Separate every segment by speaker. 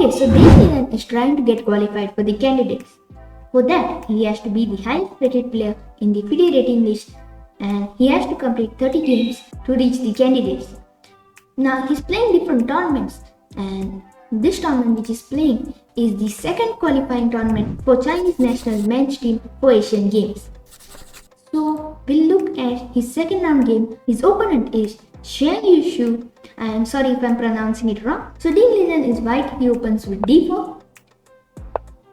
Speaker 1: Okay, so Liren is trying to get qualified for the candidates. For that, he has to be the highest rated player in the FIDE rating list and he has to complete 30 games to reach the candidates. Now he's playing different tournaments and this tournament which he's playing is the second qualifying tournament for Chinese national men's team for Asian Games. So we'll look at his second round game. His opponent is Xiangyu. I am sorry if I'm pronouncing it wrong. So Liren is white, he opens with d4.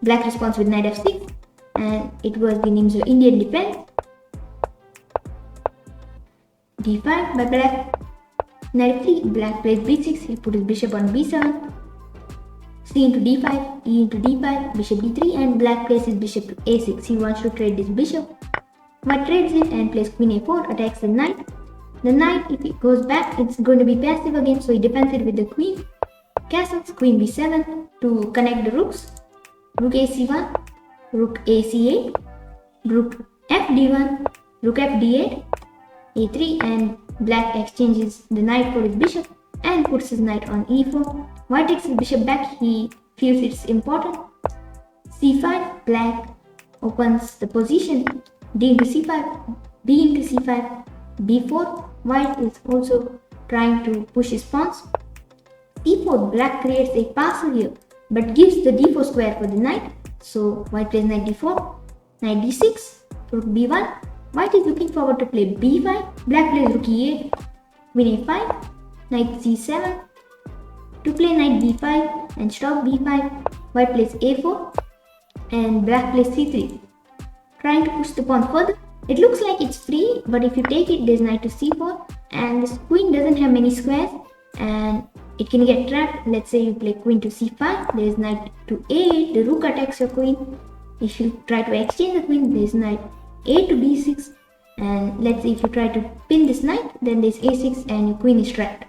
Speaker 1: Black responds with knight f6 and it was the Nimzo Indian defense. d5 by black. Knight f3, black plays b6, he put his bishop on b7. c into d5, e into d5, bishop d3 and black plays his bishop to a6. He wants to trade this bishop. White trades it and plays queen a4, attacks the knight. The knight, if it goes back, it's going to be passive again, so he defends it with the queen. Castles, queen b7 to connect the rooks. Rook ac1, rook ac8, rook fd1, rook fd8, a3 and black exchanges the knight for his bishop and puts his knight on e4. White takes his bishop back, he feels it's important. c5, black opens the position. d into c5, b into c5, b4. White is also trying to push his pawns. c4, black creates a castle here but gives the d4 square for the knight. So white plays knight d4, knight d6, rook b1. White is looking forward to play b5. Black plays rook e8, queen a5, knight c7. To play knight b5 and stop b5, white plays a4 and black plays c3. Trying to push the pawn further. It looks like it's free, but if you take it, there's knight to c4 and this queen doesn't have many squares and it can get trapped. Let's say you play queen to c5, there's knight to a8, the rook attacks your queen. If you try to exchange the queen, there's knight a to b6 and let's say if you try to pin this knight, then there's a6 and your queen is trapped.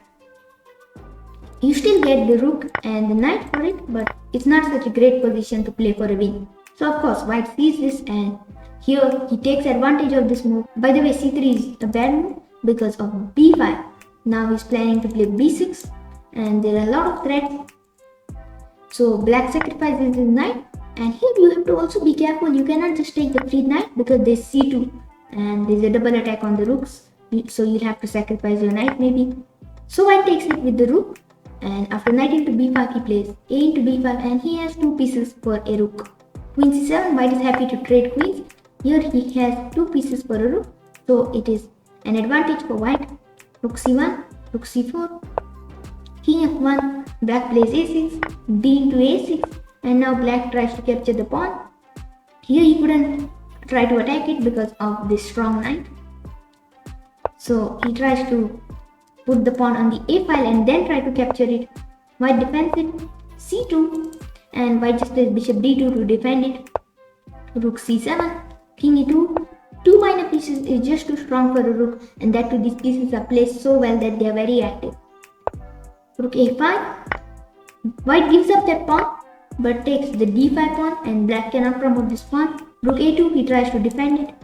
Speaker 1: You still get the rook and the knight for it, but it's not such a great position to play for a win. So of course, white sees this and here he takes advantage of this move. By the way, c3 is a bad move because of b5. Now he's planning to play b6 and there are a lot of threats. So black sacrifices his knight and here you have to also be careful. You cannot just take the free knight because there's c2 and there's a double attack on the rooks. So you'll have to sacrifice your knight maybe. So white takes it with the rook and after knight into b5 he plays a into b5 and he has two pieces for a rook. Queen c7, white is happy to trade queens. Here he has two pieces for a rook, so it is an advantage for white. Rook c1, rook c4, king f1, black plays a6, d into a6 and now black tries to capture the pawn. Here he couldn't try to attack it because of this strong knight. So he tries to put the pawn on the a file and then try to capture it. White defends it, c2 and white just plays bishop d2 to defend it. Rook c7, king e2, two minor pieces is just too strong for a rook and that too these pieces are placed so well that they are very active. Rook a5, white gives up that pawn but takes the d5 pawn and black cannot promote this pawn. Rook a2, he tries to defend it,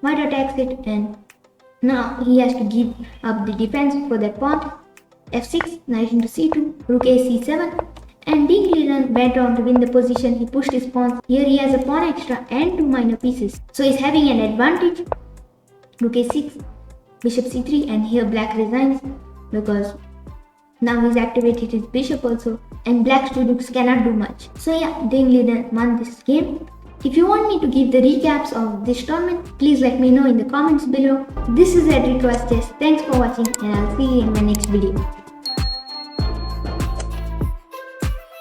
Speaker 1: white attacks it and now he has to give up the defense for that pawn. f6, knight into c2, rook a c7 and Liren went on to win the position. He pushed his pawns. Here he has a pawn extra and two minor pieces. So he's having an advantage. Rook a6, bishop c3 and here black resigns because now he's activated his bishop also and black's two rooks cannot do much. So yeah, Liren won this game. If you want me to give the recaps of this tournament, please let me know in the comments below. This is Edrick Vaz. Thanks for watching and I'll see you in my next video.